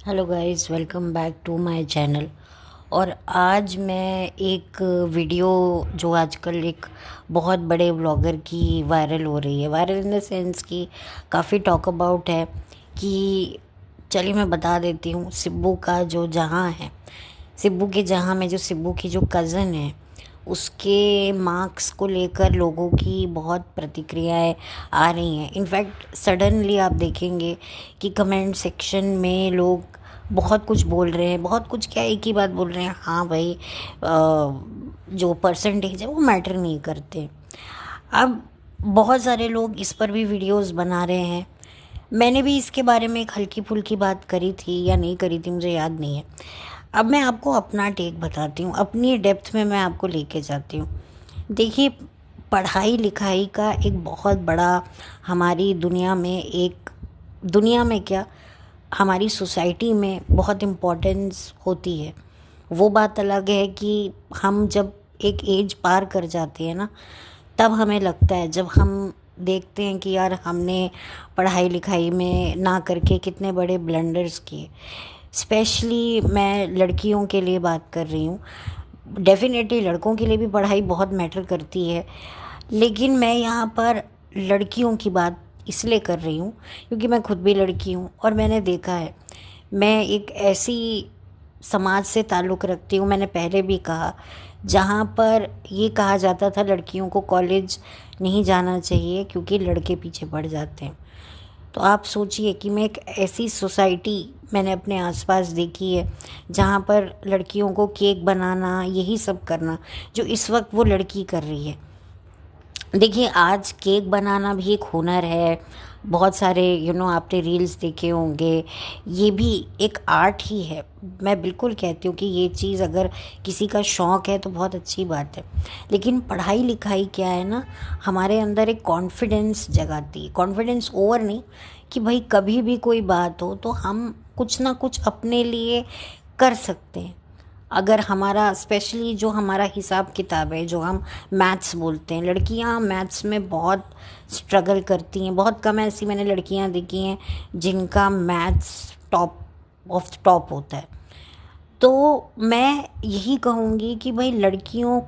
Hello guys, welcome back to my channel. और आज मैं एक वीडियो जो आजकल एक बहुत बड़े ब्लॉगर की वायरल हो रही है, वायरल इन द सेंस कि काफ़ी टॉक अबाउट है कि चलिए मैं बता देती हूँ। सिब्बू का जो जहाँ है, सिब्बू के जहाँ में जो सिब्बू की जो कज़न है, उसके मार्क्स को लेकर लोगों की बहुत प्रतिक्रियाएं आ रही हैं। इनफैक्ट सडनली आप देखेंगे कि कमेंट सेक्शन में लोग बहुत कुछ बोल रहे हैं, बहुत कुछ क्या, एक ही बात बोल रहे हैं, हाँ भाई जो परसेंटेज है वो मैटर नहीं करते। अब बहुत सारे लोग इस पर भी वीडियोस बना रहे हैं। मैंने भी इसके बारे में एक हल्की फुल्की बात करी थी या नहीं करी थी, मुझे याद नहीं है। अब मैं आपको अपना टेक बताती हूँ, अपनी डेप्थ में मैं आपको लेके जाती हूँ। देखिए, पढ़ाई लिखाई का एक बहुत बड़ा हमारी दुनिया में क्या, हमारी सोसाइटी में बहुत इम्पोर्टेंस होती है। वो बात अलग है कि हम जब एक एज पार कर जाते हैं ना, तब हमें लगता है, जब हम देखते हैं कि यार हमने पढ़ाई लिखाई में ना करके कितने बड़े ब्लंडर्स किए। स्पेशली मैं लड़कियों के लिए बात कर रही हूँ। डेफिनेटली लड़कों के लिए भी पढ़ाई बहुत मैटर करती है, लेकिन मैं यहाँ पर लड़कियों की बात इसलिए कर रही हूँ क्योंकि मैं खुद भी लड़की हूँ और मैंने देखा है। मैं एक ऐसी समाज से ताल्लुक़ रखती हूँ, मैंने पहले भी कहा, जहाँ पर ये कहा जाता था लड़कियों को कॉलेज नहीं जाना चाहिए क्योंकि लड़के पीछे पड़ जाते हैं। तो आप सोचिए कि मैं एक ऐसी सोसाइटी मैंने अपने आसपास देखी है जहाँ पर लड़कियों को केक बनाना, यही सब करना जो इस वक्त वो लड़की कर रही है। देखिए, आज केक बनाना भी एक हुनर है। बहुत सारे आपने रील्स देखे होंगे, ये भी एक आर्ट ही है। मैं बिल्कुल कहती हूँ कि ये चीज़ अगर किसी का शौक़ है तो बहुत अच्छी बात है। लेकिन पढ़ाई लिखाई क्या है ना, हमारे अंदर एक कॉन्फिडेंस जगाती है। कॉन्फिडेंस ओवर नहीं कि भाई कभी भी कोई बात हो तो हम कुछ ना कुछ अपने लिए कर सकते हैं। अगर हमारा स्पेशली जो हमारा हिसाब किताब है, जो हम मैथ्स बोलते हैं, लड़कियां मैथ्स में बहुत स्ट्रगल करती हैं। बहुत कम ऐसी मैंने लड़कियां देखी हैं जिनका मैथ्स टॉप ऑफ टॉप होता है। तो मैं यही कहूँगी कि भाई लड़कियों,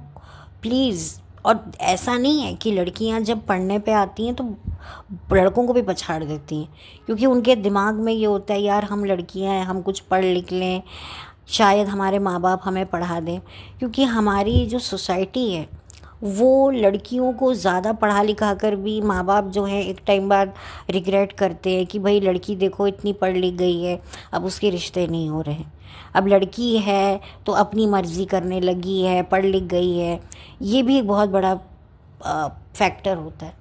प्लीज़, और ऐसा नहीं है कि लड़कियां जब पढ़ने पे आती हैं तो लड़कों को भी पछाड़ देती हैं, क्योंकि उनके दिमाग में ये होता है यार हम लड़कियां हैं, हम कुछ पढ़ लिख लें, शायद हमारे माँ बाप हमें पढ़ा दें। क्योंकि हमारी जो सोसाइटी है वो लड़कियों को ज़्यादा पढ़ा लिखा कर भी माँ बाप जो हैं एक टाइम बाद रिग्रेट करते हैं कि भाई लड़की देखो इतनी पढ़ लिख गई है, अब उसके रिश्ते नहीं हो रहे हैं। अब लड़की है तो अपनी मर्ज़ी करने लगी है, पढ़ लिख गई है, ये भी एक बहुत बड़ा फैक्टर होता है।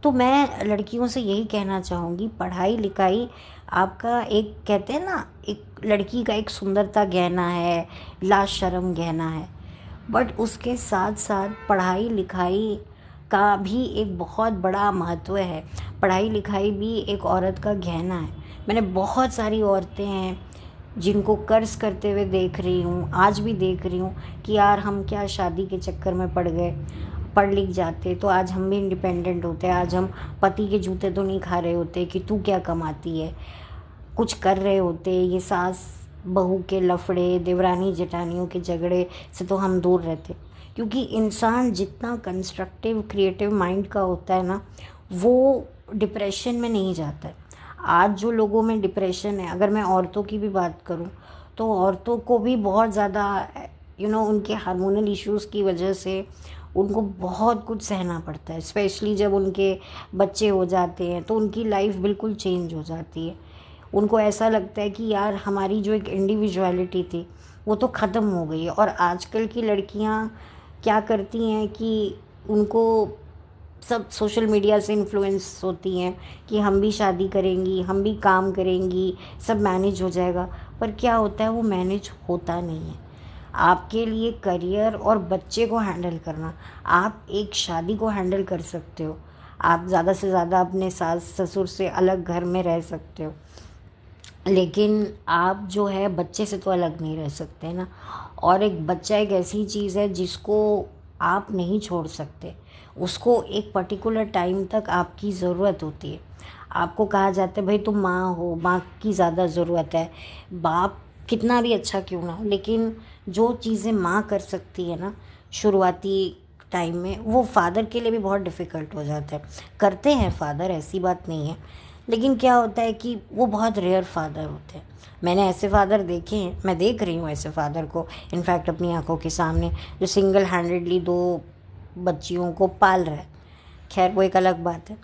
तो मैं लड़कियों से यही कहना चाहूँगी, पढ़ाई लिखाई आपका एक, कहते हैं ना, एक लड़की का एक सुंदरता गहना है, ला शर्म गहना है। बट उसके साथ साथ पढ़ाई लिखाई का भी एक बहुत बड़ा महत्व है। पढ़ाई लिखाई भी एक औरत का गहना है। मैंने बहुत सारी औरतें हैं जिनको कर्ज करते हुए देख रही हूँ, आज भी देख रही हूँ कि यार हम क्या शादी के चक्कर में पड़ गए। पढ़ लिख जाते तो आज हम भी इंडिपेंडेंट होते, आज हम पति के जूते तो नहीं खा रहे होते कि तू क्या कमाती है, कुछ कर रहे होते। ये सास बहू के लफड़े, देवरानी जेठानियों के झगड़े से तो हम दूर रहते। क्योंकि इंसान जितना कंस्ट्रक्टिव क्रिएटिव माइंड का होता है ना, वो डिप्रेशन में नहीं जाता है। आज जो लोगों में डिप्रेशन है, अगर मैं औरतों की भी बात करूं तो औरतों को भी बहुत ज़्यादा उनके हार्मोनल इश्यूज़ की वजह से उनको बहुत कुछ सहना पड़ता है। स्पेशली जब उनके बच्चे हो जाते हैं तो उनकी लाइफ बिल्कुल चेंज हो जाती है। उनको ऐसा लगता है कि यार हमारी जो एक इंडिविजुअलिटी थी वो तो ख़त्म हो गई है। और आजकल की लड़कियां क्या करती हैं कि उनको सब सोशल मीडिया से इन्फ्लुएंस होती हैं कि हम भी शादी करेंगी, हम भी काम करेंगी, सब मैनेज हो जाएगा। पर क्या होता है, वो मैनेज होता नहीं है। आपके लिए करियर और बच्चे को हैंडल करना, आप एक शादी को हैंडल कर सकते हो, आप ज़्यादा से ज़्यादा अपने सास ससुर से अलग घर में रह सकते हो, लेकिन आप जो है बच्चे से तो अलग नहीं रह सकते ना। और एक बच्चा एक ऐसी चीज़ है जिसको आप नहीं छोड़ सकते, उसको एक पर्टिकुलर टाइम तक आपकी ज़रूरत होती है। आपको कहा जाता है भाई तुम माँ हो, माँ की ज़्यादा ज़रूरत है। बाप कितना भी अच्छा क्यों ना हो, लेकिन जो चीज़ें माँ कर सकती है ना शुरुआती टाइम में, वो फादर के लिए भी बहुत डिफ़िकल्ट हो जाता है। करते हैं फादर, ऐसी बात नहीं है, लेकिन क्या होता है कि वो बहुत रेयर फादर होते हैं। मैंने ऐसे फादर देखे हैं, मैं देख रही हूँ ऐसे फादर को इनफैक्ट अपनी आंखों के सामने, जो सिंगल हैंडेडली 2 बच्चियों को पाल रहा है। खैर वो एक अलग बात है।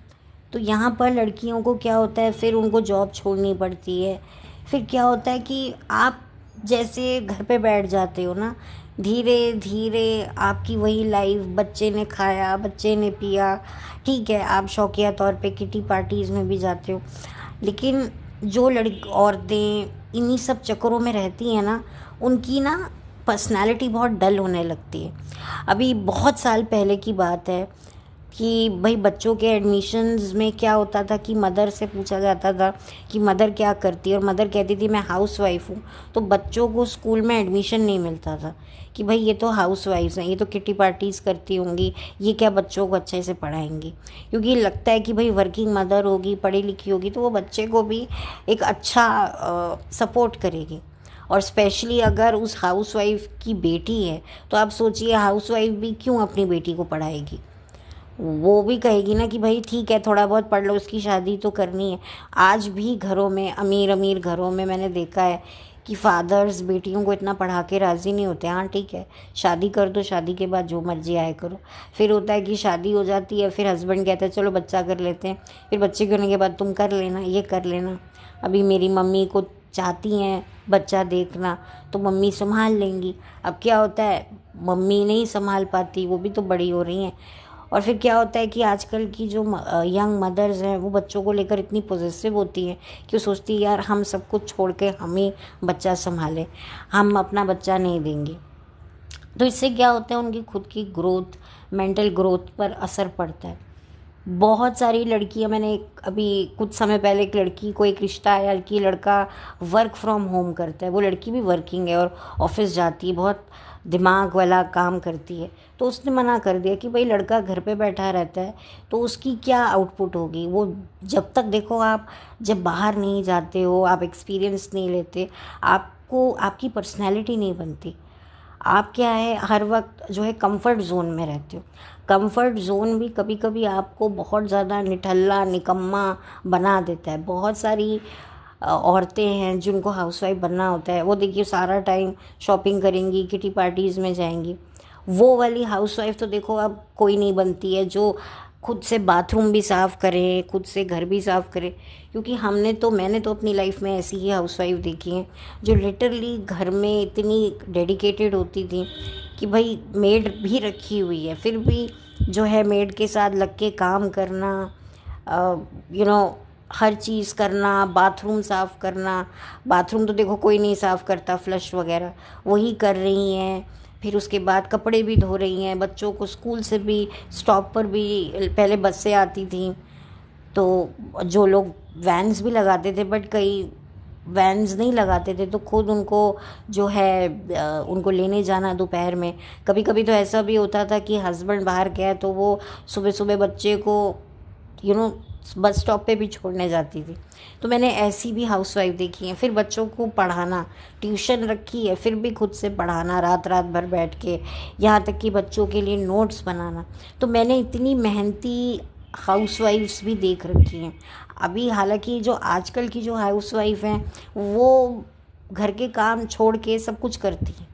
तो यहाँ पर लड़कियों को क्या होता है, फिर उनको जॉब छोड़नी पड़ती है। फिर क्या होता है कि आप जैसे घर पे बैठ जाते हो ना, धीरे धीरे आपकी वही लाइफ, बच्चे ने खाया, बच्चे ने पिया, ठीक है आप शौकिया तौर पे किटी पार्टीज़ में भी जाते हो, लेकिन जो लड़की औरतें इन्हीं सब चक्करों में रहती हैं ना, उनकी ना पर्सनालिटी बहुत डल होने लगती है। अभी बहुत साल पहले की बात है कि भाई बच्चों के एडमिशन्स में क्या होता था कि मदर से पूछा जाता था कि मदर क्या करती है, और मदर कहती थी मैं हाउस वाइफ हूँ। तो बच्चों को स्कूल में एडमिशन नहीं मिलता था कि भाई ये तो हाउस वाइफ्स हैं, ये तो किटी पार्टीज़ करती होंगी, ये क्या बच्चों को अच्छे से पढ़ाएंगी। क्योंकि लगता है कि भाई वर्किंग मदर होगी, पढ़ी लिखी होगी, तो वो बच्चे को भी एक अच्छा सपोर्ट करेगी। और स्पेशली अगर उस हाउस वाइफ की बेटी है, तो आप सोचिए हाउस वाइफ भी क्यों अपनी बेटी को पढ़ाएगी। वो भी कहेगी ना कि भाई ठीक है थोड़ा बहुत पढ़ लो, उसकी शादी तो करनी है। आज भी घरों में, अमीर अमीर घरों में मैंने देखा है कि फादर्स बेटियों को इतना पढ़ा के राज़ी नहीं होते। हाँ ठीक है शादी कर दो, शादी के बाद जो मर्जी आए करो। फिर होता है कि शादी हो जाती है, फिर हस्बैंड कहता है चलो बच्चा कर लेते हैं, फिर बच्चे के होने के बाद तुम कर लेना, ये कर लेना। अभी मेरी मम्मी को चाहती हैं बच्चा देखना, तो मम्मी संभाल लेंगी। अब क्या होता है, मम्मी नहीं संभाल पाती, वो भी तो बड़ी हो रही हैं। और फिर क्या होता है कि आजकल की जो यंग मदर्स हैं, वो बच्चों को लेकर इतनी पॉजिटिव होती हैं कि वो सोचती है यार हम सब कुछ छोड़ के हम ही बच्चा संभालें, हम अपना बच्चा नहीं देंगे। तो इससे क्या होता है, उनकी खुद की ग्रोथ, मेंटल ग्रोथ पर असर पड़ता है। बहुत सारी लड़कियां, मैंने अभी कुछ समय पहले एक लड़की को एक रिश्ता आया कि लड़का वर्क फ्रॉम होम करता है, वो लड़की भी वर्किंग है और ऑफिस जाती है, बहुत दिमाग वाला काम करती है। तो उसने मना कर दिया कि भाई लड़का घर पे बैठा रहता है तो उसकी क्या आउटपुट होगी। वो जब तक देखो आप जब बाहर नहीं जाते हो, आप एक्सपीरियंस नहीं लेते, आपको आपकी पर्सनैलिटी नहीं बनती। आप क्या है हर वक्त जो है कंफर्ट जोन में रहते हो। कंफर्ट जोन भी कभी कभी आपको बहुत ज़्यादा निठल्ला निकम्मा बना देता है। बहुत सारी औरतें हैं जिनको हाउसवाइफ बनना होता है, वो देखिए सारा टाइम शॉपिंग करेंगी, किटी पार्टीज़ में जाएंगी। वो वाली हाउसवाइफ तो देखो अब कोई नहीं बनती है जो खुद से बाथरूम भी साफ़ करे, खुद से घर भी साफ़ करे। क्योंकि मैंने तो अपनी लाइफ में ऐसी ही हाउसवाइफ देखी हैं जो लिटरली घर में इतनी डेडिकेटेड होती थी कि भाई मेड भी रखी हुई है, फिर भी जो है मेड के साथ लग के काम करना, हर चीज़ करना, बाथरूम साफ़ करना। बाथरूम तो देखो कोई नहीं साफ़ करता, फ्लश वगैरह वही कर रही हैं। फिर उसके बाद कपड़े भी धो रही हैं, बच्चों को स्कूल से भी, स्टॉप पर भी पहले बसें आती थी, तो जो लोग वैन्स भी लगाते थे, बट कई वैन्स नहीं लगाते थे, तो खुद उनको जो है उनको लेने जाना दोपहर में। कभी कभी तो ऐसा भी होता था कि हस्बैंड बाहर गया तो वो सुबह सुबह बच्चे को बस स्टॉप पे भी छोड़ने जाती थी। तो मैंने ऐसी भी हाउसवाइफ देखी है। फिर बच्चों को पढ़ाना, ट्यूशन रखी है, फिर भी खुद से पढ़ाना रात रात भर बैठ के, यहाँ तक कि बच्चों के लिए नोट्स बनाना। तो मैंने इतनी मेहनती हाउसवाइफ्स भी देख रखी हैं। अभी हालांकि जो आजकल की जो हाउसवाइफ हैं वो घर के काम छोड़ के सब कुछ करती हैं।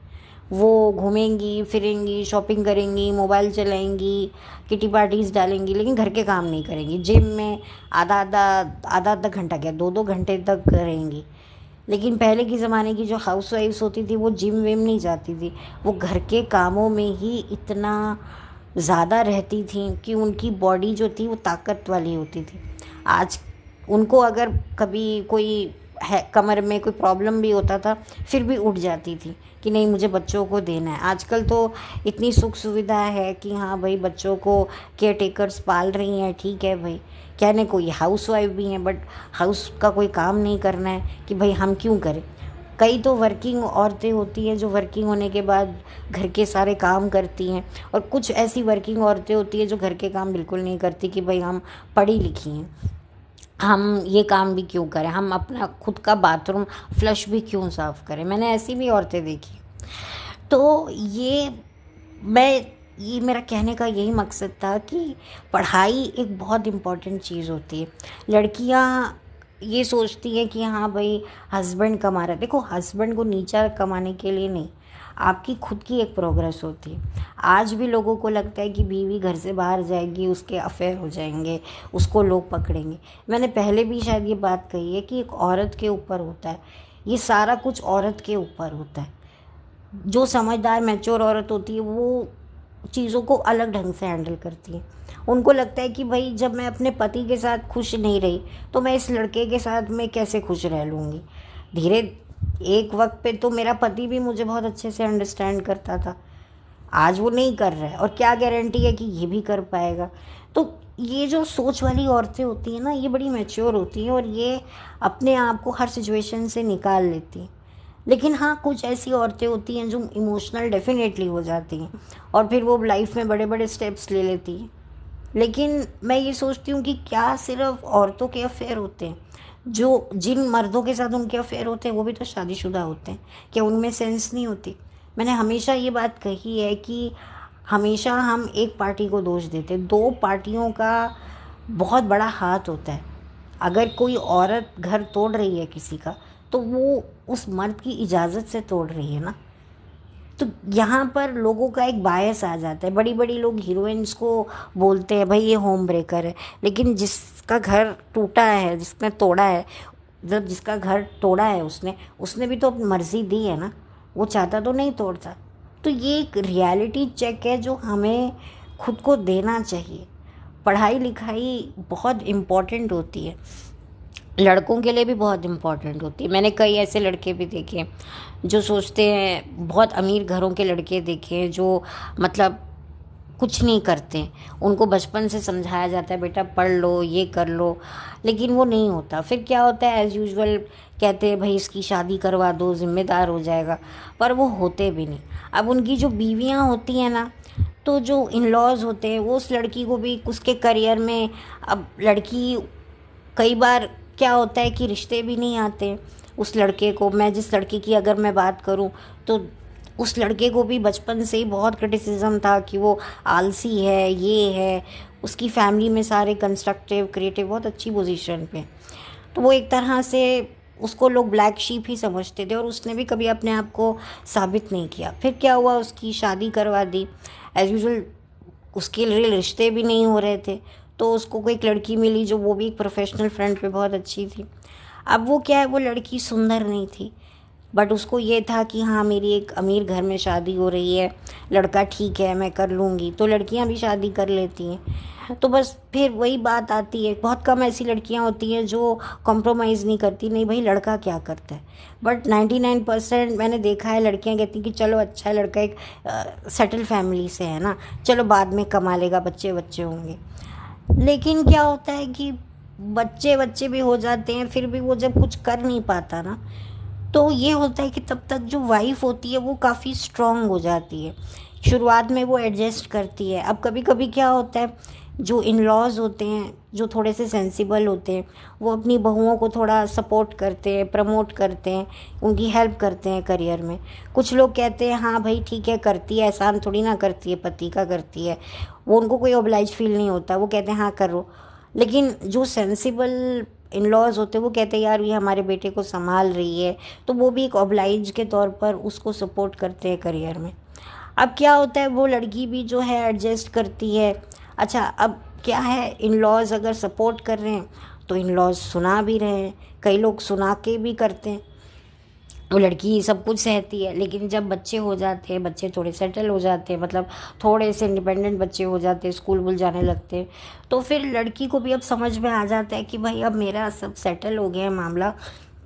वो घूमेंगी फिरेंगी, शॉपिंग करेंगी, मोबाइल चलाएंगी, किटी पार्टीज़ डालेंगी, लेकिन घर के काम नहीं करेंगी। जिम में आधा आधा घंटा क्या 2 2 घंटे तक रहेंगी। लेकिन पहले के ज़माने की जो हाउस वाइफ्स होती थी वो जिम विम नहीं जाती थी, वो घर के कामों में ही इतना ज़्यादा रहती थी कि उनकी बॉडी जो थी वो ताकत वाली होती थी। आज उनको अगर कभी कोई है कमर में कोई प्रॉब्लम भी होता था, फिर भी उठ जाती थी कि नहीं मुझे बच्चों को देना है। आजकल तो इतनी सुख सुविधा है कि हाँ भाई बच्चों को केयर टेकर्स पाल रही हैं, ठीक है भाई, कहने को ये हाउस वाइफ भी हैं, बट हाउस का कोई काम नहीं करना है कि भाई हम क्यों करें। कई तो वर्किंग औरतें होती हैं जो वर्किंग होने के बाद घर के सारे काम करती हैं, और कुछ ऐसी वर्किंग औरतें होती हैं जो घर के काम बिल्कुल नहीं करती कि भाई हम पढ़ी लिखी हैं। हम ये काम भी क्यों करें, हम अपना खुद का बाथरूम फ्लश भी क्यों साफ करें। मैंने ऐसी भी औरतें देखी। तो मैं ये मेरा कहने का यही मकसद था कि पढ़ाई एक बहुत इम्पॉर्टेंट चीज़ होती है। लड़कियां ये सोचती हैं कि हाँ भाई हस्बैंड कमा रहा है। देखो, हस्बैंड को नीचा कमाने के लिए नहीं, आपकी खुद की एक प्रोग्रेस होती है। आज भी लोगों को लगता है कि बीवी घर से बाहर जाएगी उसके अफेयर हो जाएंगे, उसको लोग पकड़ेंगे। मैंने पहले भी शायद ये बात कही है कि एक औरत के ऊपर होता है, ये सारा कुछ औरत के ऊपर होता है। जो समझदार मैच्योर औरत होती है वो चीज़ों को अलग ढंग से हैंडल करती है। उनको लगता है कि भाई जब मैं अपने पति के साथ खुश नहीं रही तो मैं इस लड़के के साथ मैं कैसे खुश रह लूँगी। धीरे एक वक्त पे तो मेरा पति भी मुझे बहुत अच्छे से अंडरस्टैंड करता था, आज वो नहीं कर रहा है और क्या गारंटी है कि ये भी कर पाएगा। तो ये जो सोच वाली औरतें होती हैं ना, ये बड़ी मैच्योर होती हैं और ये अपने आप को हर सिचुएशन से निकाल लेती हैं। लेकिन हाँ, कुछ ऐसी औरतें होती हैं जो इमोशनल डेफिनेटली हो जाती हैं और फिर वो लाइफ में बड़े बड़े स्टेप्स ले लेती हैं। लेकिन मैं ये सोचती हूँ कि क्या सिर्फ औरतों के अफेयर होते हैं? जो जिन मर्दों के साथ उनके अफेयर होते हैं वो भी तो शादीशुदा होते हैं, क्या उनमें सेंस नहीं होती? मैंने हमेशा ये बात कही है कि हमेशा हम एक पार्टी को दोष देते हैं, दो पार्टियों का बहुत बड़ा हाथ होता है। अगर कोई औरत घर तोड़ रही है किसी का, तो वो उस मर्द की इजाज़त से तोड़ रही है ना। तो यहाँ पर लोगों का एक बायस आ जाता है। बड़ी बड़ी लोग हीरोइंस को बोलते हैं भाई ये होम ब्रेकर है, लेकिन जिसका घर टूटा है, जिसने तोड़ा है, जब जिसका घर तोड़ा है उसने भी तो अपनी मर्जी दी है ना, वो चाहता तो नहीं तोड़ता। तो ये एक रियलिटी चेक है जो हमें खुद को देना चाहिए। पढ़ाई लिखाई बहुत इम्पॉर्टेंट होती है, लड़कों के लिए भी बहुत इम्पॉर्टेंट होती है। मैंने कई ऐसे लड़के भी देखे हैं जो सोचते हैं, बहुत अमीर घरों के लड़के देखे हैं जो मतलब कुछ नहीं करते। उनको बचपन से समझाया जाता है बेटा पढ़ लो, ये कर लो, लेकिन वो नहीं होता। फिर क्या होता है, एज़ यूजुअल कहते हैं भाई इसकी शादी करवा दो, जिम्मेदार हो जाएगा, पर वो होते भी नहीं। अब उनकी जो बीवियां होती हैं ना, तो जो इन लॉज होते हैं वो उस लड़की को भी उसके करियर में, अब लड़की कई बार क्या होता है कि रिश्ते भी नहीं आते उस लड़के को। मैं जिस लड़के की अगर मैं बात करूं तो उस लड़के को भी बचपन से ही बहुत क्रिटिसिज्म था कि वो आलसी है, ये है। उसकी फैमिली में सारे कंस्ट्रक्टिव क्रिएटिव बहुत अच्छी पोजीशन पे, तो वो एक तरह से उसको लोग ब्लैक शीप ही समझते थे और उसने भी कभी अपने आप को साबित नहीं किया। फिर क्या हुआ, उसकी शादी करवा दी। एज यूजुअल उसके लिए रिश्ते भी नहीं हो रहे थे, तो उसको कोई एक लड़की मिली जो वो भी एक प्रोफेशनल फ्रंट पे बहुत अच्छी थी। अब वो क्या है, वो लड़की सुंदर नहीं थी, बट उसको ये था कि हाँ मेरी एक अमीर घर में शादी हो रही है, लड़का ठीक है मैं कर लूँगी। तो लड़कियां भी शादी कर लेती हैं। तो बस फिर वही बात आती है, बहुत कम ऐसी लड़कियां होती हैं जो कॉम्प्रोमाइज़ नहीं करती, नहीं भाई लड़का क्या करता है। बट 99% मैंने देखा है लड़कियां कहती कि चलो अच्छा है लड़का एक सेटल फैमिली से है ना, चलो बाद में कमा लेगा, बच्चे बच्चे होंगे। लेकिन क्या होता है कि बच्चे बच्चे भी हो जाते हैं, फिर भी वो जब कुछ कर नहीं पाता ना, तो ये होता है कि तब तक जो वाइफ होती है वो काफ़ी स्ट्रांग हो जाती है। शुरुआत में वो एडजस्ट करती है। अब कभी कभी क्या होता है, जो इन लॉज होते हैं जो थोड़े से सेंसिबल होते हैं, वो अपनी बहुओं को थोड़ा सपोर्ट करते हैं, प्रमोट करते हैं, उनकी हेल्प करते हैं करियर में। कुछ लोग कहते हैं हाँ भाई ठीक है करती है, एहसान थोड़ी ना करती है, पति का करती है, वो उनको कोई ओब्लाइज फील नहीं होता, वो कहते हैं हाँ करो। लेकिन जो सेंसिबल इन लॉज होते हैं वो कहते हैं यार ये हमारे बेटे को संभाल रही है, तो वो भी एक ओब्लाइज के तौर पर उसको सपोर्ट करते हैं करियर में। अब क्या होता है, वो लड़की भी जो है एडजस्ट करती है। अच्छा अब क्या है, इन लॉज अगर सपोर्ट कर रहे हैं तो इन लॉज सुना भी रहे हैं, कई लोग सुना के भी करते हैं। वो लड़की सब कुछ सहती है, लेकिन जब बच्चे हो जाते हैं, बच्चे थोड़े सेटल हो जाते हैं, मतलब थोड़े से इंडिपेंडेंट बच्चे हो जाते हैं, स्कूल वूल जाने लगते हैं, तो फिर लड़की को भी अब समझ में आ जाता है कि भाई अब मेरा सब सेटल हो गया है मामला।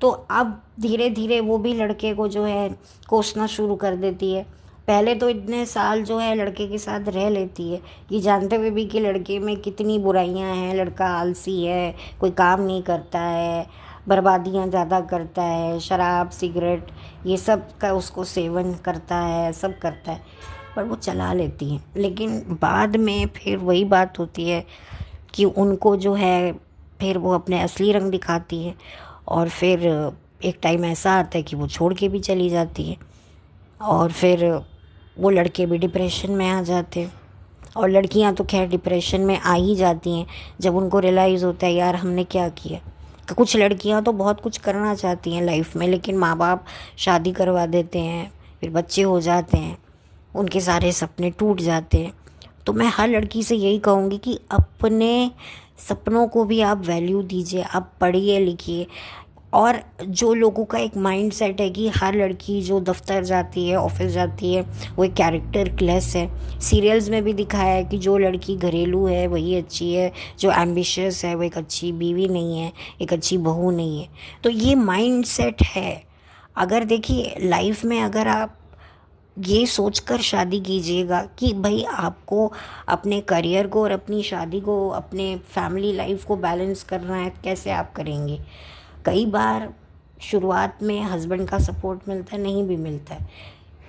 तो अब धीरे धीरे वो भी लड़के को जो है कोसना शुरू कर देती है। पहले तो इतने साल जो है लड़के के साथ रह लेती है, ये जानते हुए भी कि लड़के में कितनी बुराइयां हैं, लड़का आलसी है, कोई काम नहीं करता है, बर्बादियाँ ज़्यादा करता है, शराब सिगरेट ये सब का उसको सेवन करता है, सब करता है, पर वो चला लेती हैं। लेकिन बाद में फिर वही बात होती है कि उनको जो है फिर वो अपने असली रंग दिखाती है, और फिर एक टाइम ऐसा आता है कि वो छोड़ के भी चली जाती है, और फिर वो लड़के भी डिप्रेशन में आ जाते हैं। और लड़कियां तो खैर डिप्रेशन में आ ही जाती हैं जब उनको रियलाइज़ होता है यार हमने क्या किया। कुछ लड़कियां तो बहुत कुछ करना चाहती हैं लाइफ में, लेकिन माँ बाप शादी करवा देते हैं, फिर बच्चे हो जाते हैं, उनके सारे सपने टूट जाते हैं। तो मैं हर लड़की से यही कहूँगी कि अपने सपनों को भी आप वैल्यू दीजिए, आप पढ़िए लिखिए। और जो लोगों का एक माइंड सेट है कि हर लड़की जो दफ्तर जाती है, ऑफिस जाती है, वो एक कैरेक्टर क्लेस है। सीरियल्स में भी दिखाया है कि जो लड़की घरेलू है वही अच्छी है, जो एम्बिशियस है वो एक अच्छी बीवी नहीं है, एक अच्छी बहू नहीं है। तो ये माइंड सेट है। अगर देखिए लाइफ में अगर आप ये सोचकर शादी कीजिएगा कि भाई आपको अपने करियर को और अपनी शादी को, अपने फैमिली लाइफ को बैलेंस करना है, कैसे आप करेंगे। कई बार शुरुआत में हस्बैंड का सपोर्ट मिलता है, नहीं भी मिलता है,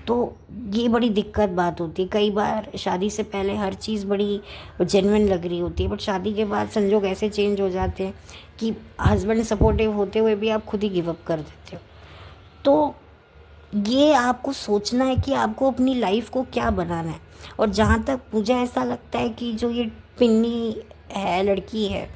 तो ये बड़ी दिक्कत बात होती है। कई बार शादी से पहले हर चीज़ बड़ी जेन्युइन लग रही होती है, बट शादी के बाद संजोग ऐसे चेंज हो जाते हैं कि हस्बैंड सपोर्टिव होते हुए भी आप खुद ही गिव अप कर देते हो। तो ये आपको सोचना है कि आपको अपनी लाइफ को क्या बनाना है। और जहाँ तक मुझे ऐसा लगता है कि जो ये पिन्नी है, लड़की है,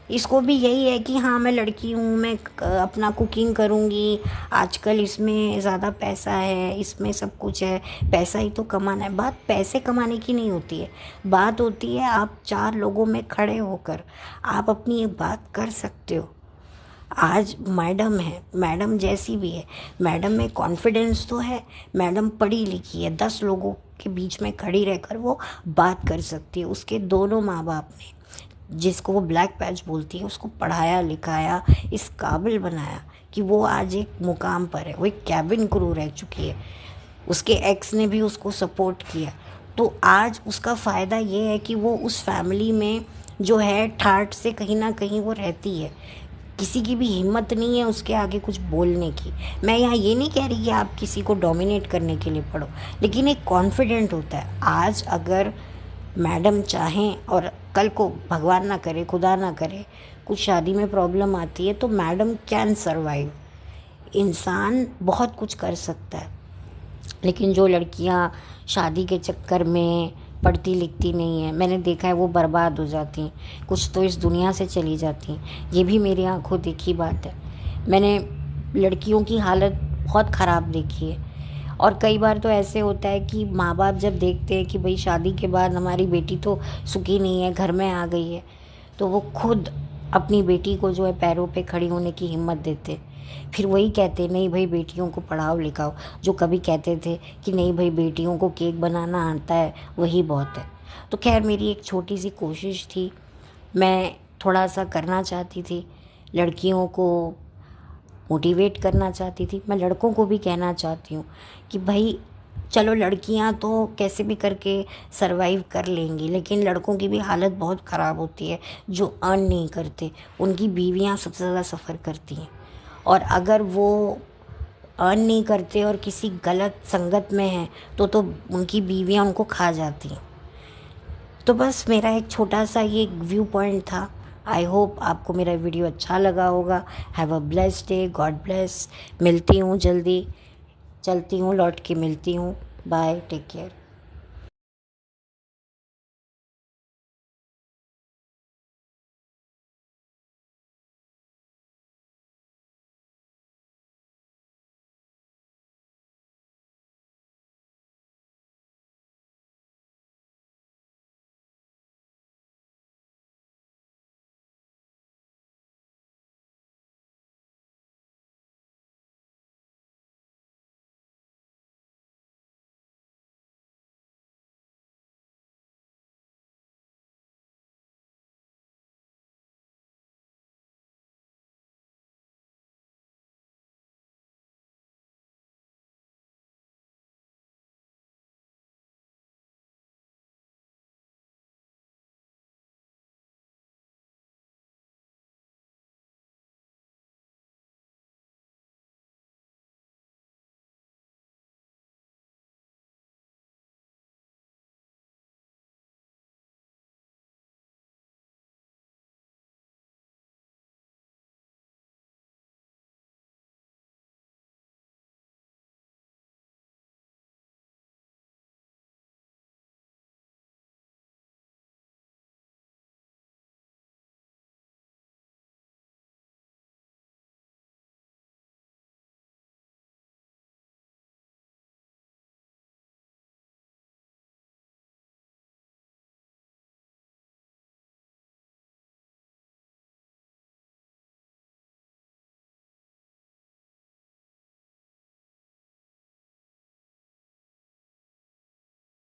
इसको भी यही है कि हाँ मैं लड़की हूँ, मैं अपना कुकिंग करूँगी, आजकल इसमें ज़्यादा पैसा है, इसमें सब कुछ है, पैसा ही तो कमाना है। बात पैसे कमाने की नहीं होती है, बात होती है आप चार लोगों में खड़े होकर आप अपनी एक बात कर सकते हो। आज मैडम है, मैडम जैसी भी है, मैडम में कॉन्फिडेंस तो है, मैडम पढ़ी लिखी है, 10 लोगों के बीच में खड़ी रहकर वो बात कर सकती है। उसके दोनों माँ बाप ने, जिसको वो ब्लैक पैच बोलती है, उसको पढ़ाया लिखाया, इस काबिल बनाया कि वो आज एक मुकाम पर है, वो एक कैबिन क्रू रह चुकी है। उसके एक्स ने भी उसको सपोर्ट किया। तो आज उसका फ़ायदा ये है कि वो उस फैमिली में जो है ठाठ से कहीं ना कहीं वो रहती है। किसी की भी हिम्मत नहीं है उसके आगे कुछ बोलने की। मैं यहाँ ये नहीं कह रही कि आप किसी को डोमिनेट करने के लिए पढ़ो, लेकिन एक कॉन्फिडेंट होता है। आज अगर मैडम चाहें और कल को भगवान ना करे, खुदा ना करे, कुछ शादी में प्रॉब्लम आती है, तो मैडम कैन सर्वाइव। इंसान बहुत कुछ कर सकता है, लेकिन जो लड़कियां शादी के चक्कर में पढ़ती लिखती नहीं है, मैंने देखा है वो बर्बाद हो जाती हैं, कुछ तो इस दुनिया से चली जाती हैं। ये भी मेरी आंखों देखी बात है। मैंने लड़कियों की हालत बहुत ख़राब देखी है। और कई बार तो ऐसे होता है कि माँ बाप जब देखते हैं कि भाई शादी के बाद हमारी बेटी तो सुखी नहीं है, घर में आ गई है, तो वो खुद अपनी बेटी को जो है पैरों पे खड़ी होने की हिम्मत देते। फिर वही कहते नहीं भाई बेटियों को पढ़ाओ लिखाओ। जो कभी कहते थे कि नहीं भाई बेटियों को केक बनाना आता है वही बहुत है। तो खैर मेरी एक छोटी सी कोशिश थी, मैं थोड़ा सा करना चाहती थी, लड़कियों को मोटिवेट करना चाहती थी। मैं लड़कों को भी कहना चाहती हूँ कि भाई चलो लड़कियाँ तो कैसे भी करके सरवाइव कर लेंगी, लेकिन लड़कों की भी हालत बहुत ख़राब होती है जो अर्न नहीं करते। उनकी बीवियाँ सबसे ज़्यादा सफ़र करती हैं, और अगर वो अर्न नहीं करते और किसी गलत संगत में हैं तो उनकी बीवियाँ उनको खा जाती हैं। तो बस मेरा एक छोटा सा ये व्यू पॉइंट था। आई होप आपको मेरा वीडियो अच्छा लगा होगा। Have a blessed day, God bless. मिलती हूँ जल्दी, चलती हूँ, लौट के मिलती हूँ। Bye, take care.